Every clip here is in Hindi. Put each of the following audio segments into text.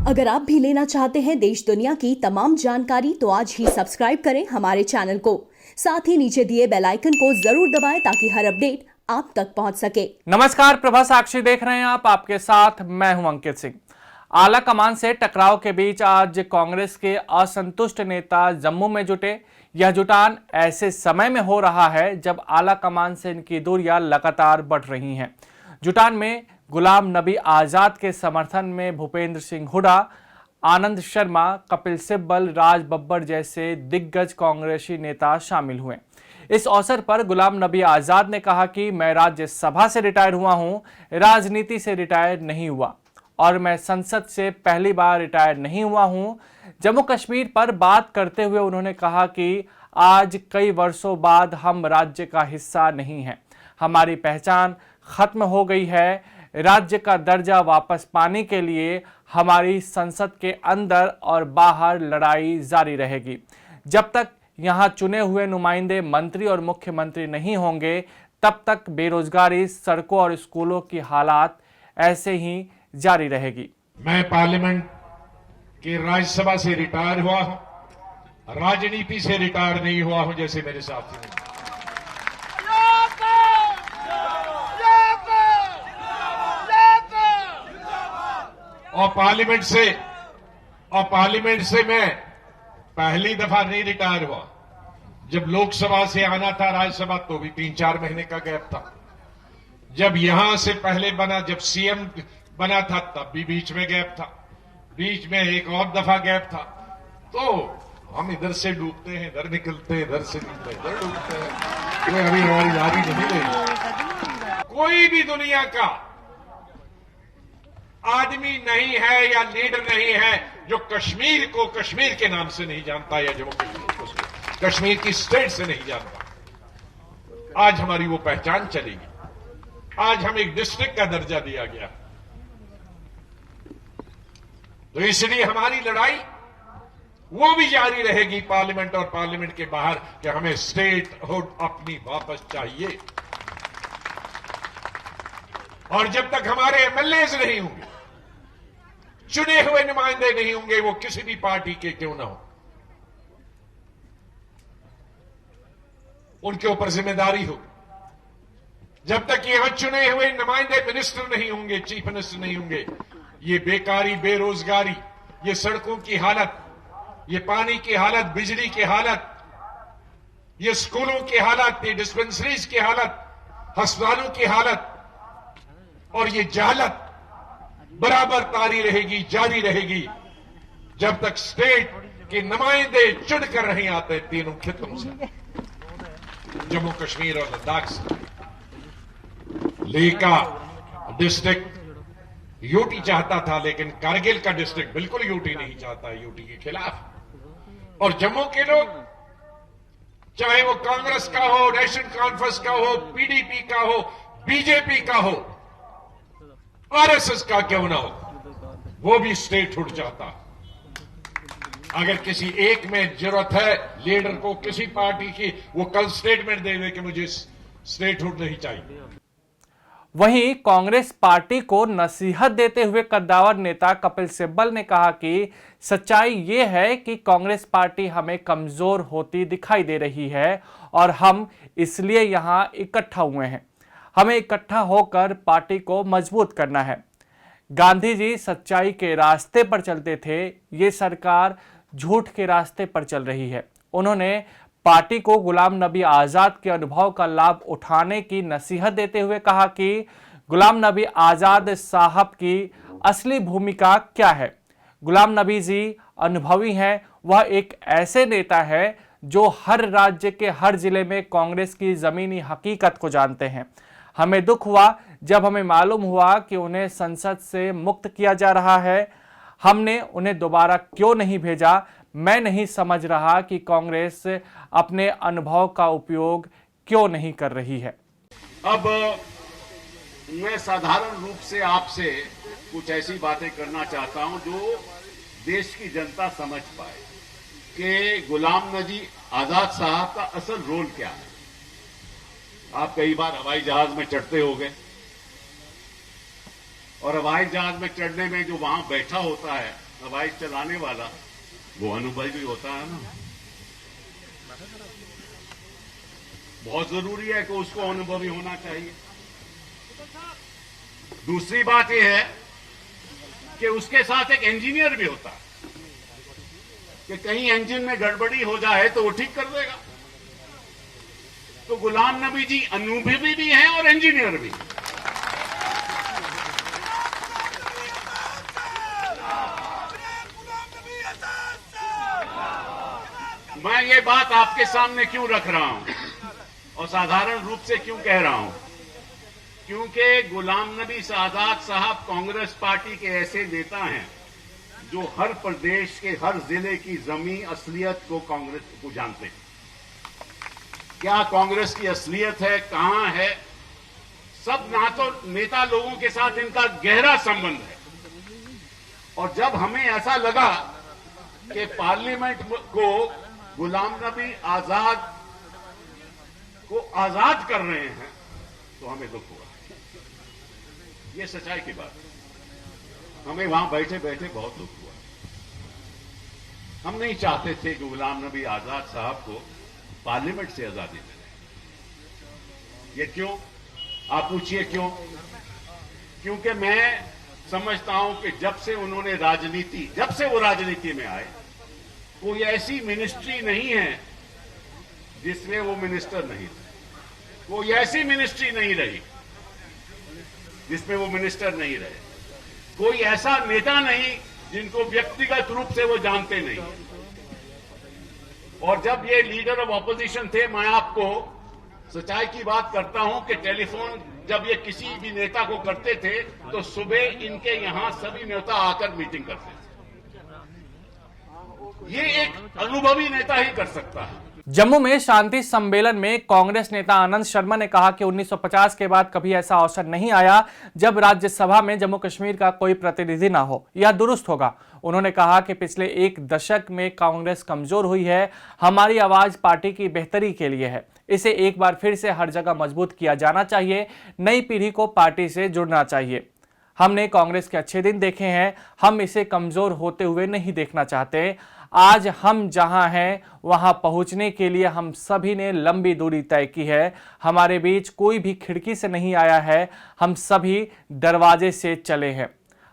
अगर आप भी लेना चाहते हैं देश दुनिया की तमाम जानकारी तो आज ही सब्सक्राइब करें हमारे चैनल को। साथ ही नीचे दिए बेल आइकन को जरूर दबाएं ताकि हर अपडेट आप तक पहुंच सके। नमस्कार, प्रभा साक्षी देख रहे हैं आप, आपके साथ मैं हूं अंकित सिंह। आला कमान से टकराव के बीच आज कांग्रेस के असंतुष्ट नेता जम्मू में जुटे। यह जुटान ऐसे समय में हो रहा है जब आला कमान से इनकी दूरियां लगातार बढ़ रही हैं। जुटान में गुलाम नबी आजाद के समर्थन में भूपेंद्र सिंह हुड्डा, आनंद शर्मा, कपिल सिब्बल, राज बब्बर जैसे दिग्गज कांग्रेसी नेता शामिल हुए। इस अवसर पर गुलाम नबी आजाद ने कहा कि मैं राज्यसभा से रिटायर हुआ हूं, राजनीति से रिटायर नहीं हुआ और मैं संसद से पहली बार रिटायर नहीं हुआ हूं। जम्मू कश्मीर पर बात करते हुए उन्होंने कहा कि आज कई वर्षों बाद हम राज्य का हिस्सा नहीं हैं, हमारी पहचान खत्म हो गई है। राज्य का दर्जा वापस पाने के लिए हमारी संसद के अंदर और बाहर लड़ाई जारी रहेगी। जब तक यहाँ चुने हुए नुमाइंदे मंत्री और मुख्यमंत्री नहीं होंगे तब तक बेरोजगारी, सड़कों और स्कूलों की हालात ऐसे ही जारी रहेगी। मैं पार्लियामेंट के राज्यसभा से रिटायर हुआ हूं, राजनीति से रिटायर नहीं हुआ हूं जैसे मेरे साथी ने। और पार्लियामेंट से मैं पहली दफा नहीं रिटायर हुआ। जब लोकसभा से आना था राज्यसभा तो भी 3-4 महीने का गैप था। जब यहां से पहले बना, जब सीएम बना था तब भी बीच में गैप था, बीच में एक और दफा गैप था। तो हम इधर से डूबते हैं, इधर निकलते हैं, इधर से निकलते हैं, इधर डूबते हैं। कोई अभी हमारी जारी नहीं रही। कोई भी दुनिया का आदमी नहीं है या लीडर नहीं है जो कश्मीर को कश्मीर के नाम से नहीं जानता या जम्मू कश्मीर को कश्मीर की स्टेट से नहीं जानता। आज हमारी वो पहचान चलेगी। आज हम एक डिस्ट्रिक्ट का दर्जा दिया गया, तो इसलिए हमारी लड़ाई वो भी जारी रहेगी पार्लियामेंट और पार्लियामेंट के बाहर कि हमें स्टेटहुड अपनी वापस चाहिए। और जब तक हमारे एमएलएज नहीं होंगे, चुने हुए नुमाइंदे नहीं होंगे, वो किसी भी पार्टी के क्यों ना हो, उनके ऊपर जिम्मेदारी होगी। जब तक यहां चुने हुए नुमाइंदे मिनिस्टर नहीं होंगे, चीफ मिनिस्टर नहीं होंगे, ये बेकारी, बेरोजगारी, ये सड़कों की हालत, ये पानी की हालत, बिजली की हालत, ये स्कूलों की हालत, ये डिस्पेंसरीज की हालत, अस्पतालों की हालत और ये जहालत बराबर तारी रहेगी, जारी रहेगी जब तक स्टेट के नुमाइंदे चुनकर नहीं आते तीनों खित्तों से, जम्मू कश्मीर और लद्दाख से। लेह का डिस्ट्रिक्ट यूटी चाहता था, लेकिन कारगिल का डिस्ट्रिक्ट बिल्कुल यूटी नहीं चाहता, यूटी के खिलाफ। और जम्मू के लोग, चाहे वो कांग्रेस का हो, नेशनल कॉन्फ्रेंस का हो, पीडीपी का हो, बीजेपी का हो, आरएसएस का क्यों ना हो, वो भी स्टेटहुड चाहता। अगर किसी एक में जरूरत है लीडर को किसी पार्टी की, वो कल स्टेटमेंट दे दे कि मुझे स्टेटहुड नहीं चाहिए। वहीं कांग्रेस पार्टी को नसीहत देते हुए कद्दावर नेता कपिल सिब्बल ने कहा कि सच्चाई ये है कि कांग्रेस पार्टी हमें कमजोर होती दिखाई दे रही है और हम इसलिए यहां इकट्ठा हुए हैं। हमें इकट्ठा होकर पार्टी को मजबूत करना है। गांधी जी सच्चाई के रास्ते पर चलते थे, ये सरकार झूठ के रास्ते पर चल रही है। उन्होंने पार्टी को गुलाम नबी आजाद के अनुभव का लाभ उठाने की नसीहत देते हुए कहा कि गुलाम नबी आजाद साहब की असली भूमिका क्या है। गुलाम नबी जी अनुभवी हैं, वह एक ऐसे नेता है जो हर राज्य के हर जिले में कांग्रेस की जमीनी हकीकत को जानते हैं। हमें दुख हुआ जब हमें मालूम हुआ कि उन्हें संसद से मुक्त किया जा रहा है। हमने उन्हें दोबारा क्यों नहीं भेजा। मैं नहीं समझ रहा कि कांग्रेस अपने अनुभव का उपयोग क्यों नहीं कर रही है। अब मैं साधारण रूप से आपसे कुछ ऐसी बातें करना चाहता हूं जो देश की जनता समझ पाए कि गुलाम नबी आजाद साहब का असल रोल क्या है। आप कई बार हवाई जहाज में चढ़ते होंगे और हवाई जहाज में चढ़ने में जो वहां बैठा होता है हवाई चलाने वाला वो अनुभवी होता है ना। बहुत जरूरी है कि उसको अनुभवी होना चाहिए। दूसरी बात यह है कि उसके साथ एक इंजीनियर भी होता है कि कहीं इंजन में गड़बड़ी हो जाए तो वो ठीक कर देगा। तो गुलाम नबी जी अनुभवी भी हैं और इंजीनियर भी। मैं ये बात आपके सामने क्यों रख रहा हूं और साधारण रूप से क्यों कह रहा हूं, क्योंकि गुलाम नबी आजाद साहब कांग्रेस पार्टी के ऐसे नेता हैं जो हर प्रदेश के हर जिले की जमीन असलियत को कांग्रेस को जानते हैं। क्या कांग्रेस की असलियत है, कहां है, सब ना तो नेता लोगों के साथ इनका गहरा संबंध है। और जब हमें ऐसा लगा कि पार्लियामेंट को गुलाम नबी आजाद को आजाद कर रहे हैं तो हमें दुख हुआ। ये सच्चाई की बात है। हमें वहां बैठे बैठे बहुत दुख हुआ। हम नहीं चाहते थे कि गुलाम नबी आजाद साहब को पार्लियामेंट से आजादी मिले। ये क्यों, आप पूछिए क्यों? क्योंकि मैं समझता हूं कि जब से वो राजनीति में आए, कोई ऐसी मिनिस्ट्री नहीं है जिसमें वो मिनिस्टर नहीं थे। कोई ऐसी मिनिस्ट्री नहीं रही जिसमें वो मिनिस्टर नहीं रहे। कोई ऐसा नेता नहीं जिनको व्यक्तिगत रूप से वो जानते नहीं। और जब ये लीडर ऑफ ऑपोजिशन थे, मैं आपको सच्चाई की बात करता हूं कि टेलीफोन जब ये किसी भी नेता को करते थे तो सुबह इनके यहां सभी नेता आकर मीटिंग करते थे। ये एक अनुभवी नेता ही कर सकता है। जम्मू में शांति सम्मेलन में कांग्रेस नेता आनंद शर्मा ने कहा कि 1950 के बाद कभी ऐसा अवसर नहीं आया जब राज्यसभा में जम्मू कश्मीर का कोई प्रतिनिधि ना हो। यह दुरुस्त होगा। उन्होंने कहा कि पिछले एक दशक में कांग्रेस कमजोर हुई है। हमारी आवाज पार्टी की बेहतरी के लिए है। इसे एक बार फिर से हर जगह मजबूत किया जाना चाहिए। नई पीढ़ी को पार्टी से जुड़ना चाहिए। हमने कांग्रेस के अच्छे दिन देखे हैं। हम इसे कमजोर होते हुए नहीं देखना चाहते। आज हम जहां हैं वहां पहुंचने के लिए हम सभी ने लंबी दूरी तय की है। हमारे बीच कोई भी खिड़की से नहीं आया है। हम सभी दरवाजे से चले हैं।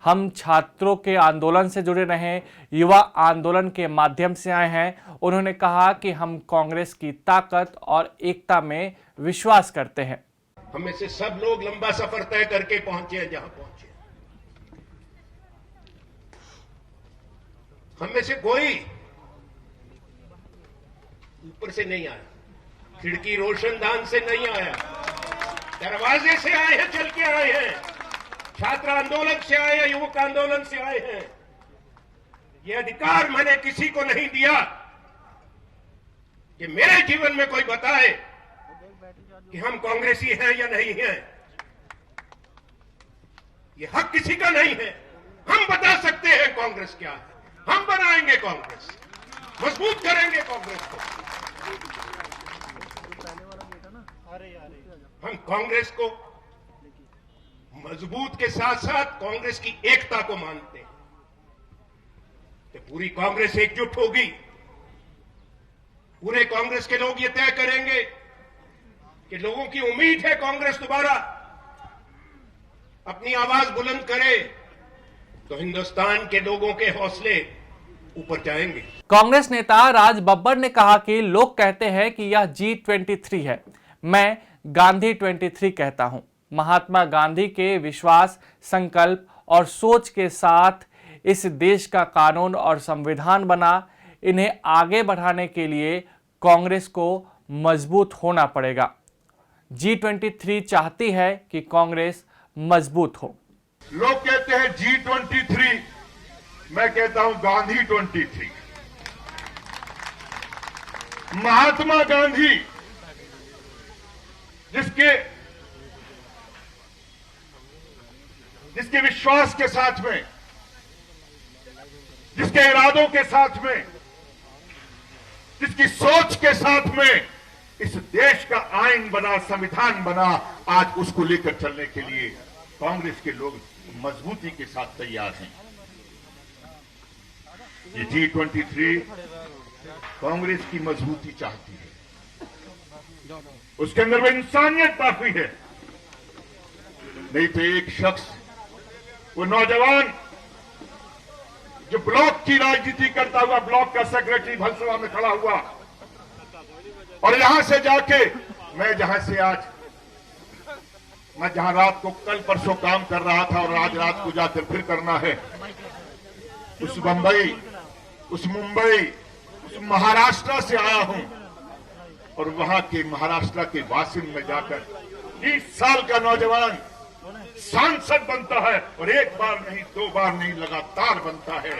हम छात्रों के आंदोलन से जुड़े रहे, युवा आंदोलन के माध्यम से आए हैं। उन्होंने कहा कि हम कांग्रेस की ताकत और एकता में विश्वास करते हैं। हम में से सब लोग लंबा सफर तय करके पहुंचे हैं जहां पहुंचे। हम में से कोई ऊपर से नहीं आया, खिड़की रोशनदान से नहीं आया, दरवाजे से आए हैं, चल के आए हैं, छात्र आंदोलन से आए हैं, युवक आंदोलन से आए हैं। यह अधिकार मैंने किसी को नहीं दिया कि मेरे जीवन में कोई बताए कि हम कांग्रेसी हैं या नहीं हैं। यह हक किसी का नहीं है। हम बता सकते हैं कांग्रेस क्या है। हम बनाएंगे कांग्रेस, मजबूत करेंगे कांग्रेस को। हम कांग्रेस को मजबूत के साथ साथ कांग्रेस की एकता को मानते हैं। तो पूरी कांग्रेस एकजुट होगी। पूरे कांग्रेस के लोग ये तय करेंगे कि लोगों की उम्मीद है कांग्रेस दोबारा अपनी आवाज बुलंद करे तो हिंदुस्तान के लोगों के हौसले ऊपर जाएंगे। कांग्रेस नेता राज बब्बर ने कहा कि लोग कहते हैं कि यह G23 है। मैं गांधी 23 कहता हूं। महात्मा गांधी के विश्वास, संकल्प और सोच के साथ इस देश का कानून और संविधान बना। इन्हें आगे बढ़ाने के लिए कांग्रेस को मजबूत होना पड़ेगा। G23 चाहती है कि कांग्रेस मजबूत हो। लोग कहते हैं G23, मैं कहता हूं गांधी 23। महात्मा गांधी जिसके विश्वास के साथ में, जिसके इरादों के साथ में, जिसकी सोच के साथ में इस देश का आईन बना, संविधान बना, आज उसको लेकर चलने के लिए कांग्रेस के लोग मजबूती के साथ तैयार हैं। ये G23 कांग्रेस की मजबूती चाहती है, उसके अंदर वो इंसानियत काफी है। नहीं तो एक शख्स, वो नौजवान जो ब्लॉक की राजनीति करता हुआ ब्लॉक का सेक्रेटरी भलसवा में खड़ा हुआ और यहां से जाके मैं जहां रात को कल परसों काम कर रहा था और आज रात को जाकर फिर करना है, उस बंबई, उस मुंबई, उस महाराष्ट्र से आया हूं और वहां के महाराष्ट्र के वासिन में जाकर 20 साल का नौजवान सांसद बनता है और एक बार नहीं, 2 बार नहीं, लगातार बनता है।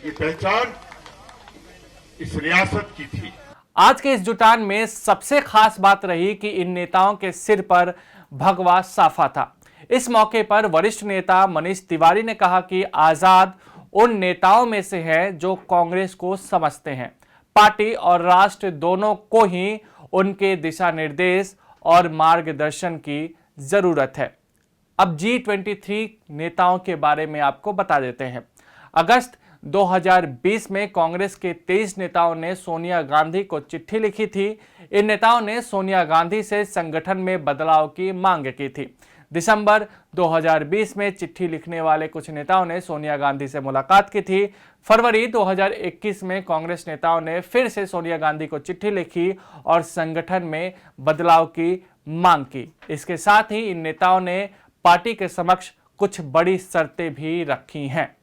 ये पहचान इस रियासत की थी। आज के इस जुटान में सबसे खास बात रही कि इन नेताओं के सिर पर भगवा साफा था। इस मौके पर वरिष्ठ नेता मनीष तिवारी ने कहा कि आजाद उन नेताओं में से है जो कांग्रेस को समझते हैं। पार्टी और राष्ट्र दोनों को ही उनके दिशा निर्देश और मार्गदर्शन की जरूरत है। अब G23 नेताओं के बारे में आपको बता देते हैं। अगस्त 2020 में कांग्रेस के 23 नेताओं ने सोनिया गांधी को चिट्ठी लिखी थी। इन नेताओं ने सोनिया गांधी से संगठन में बदलाव की मांग की थी। दिसंबर 2020 में चिट्ठी लिखने वाले कुछ नेताओं ने सोनिया गांधी से मुलाकात की थी। फरवरी 2021 में कांग्रेस नेताओं ने फिर से सोनिया गांधी को चिट्ठी लिखी और संगठन में बदलाव की मांग की। इसके साथ ही इन नेताओं ने पार्टी के समक्ष कुछ बड़ी शर्तें भी रखी हैं।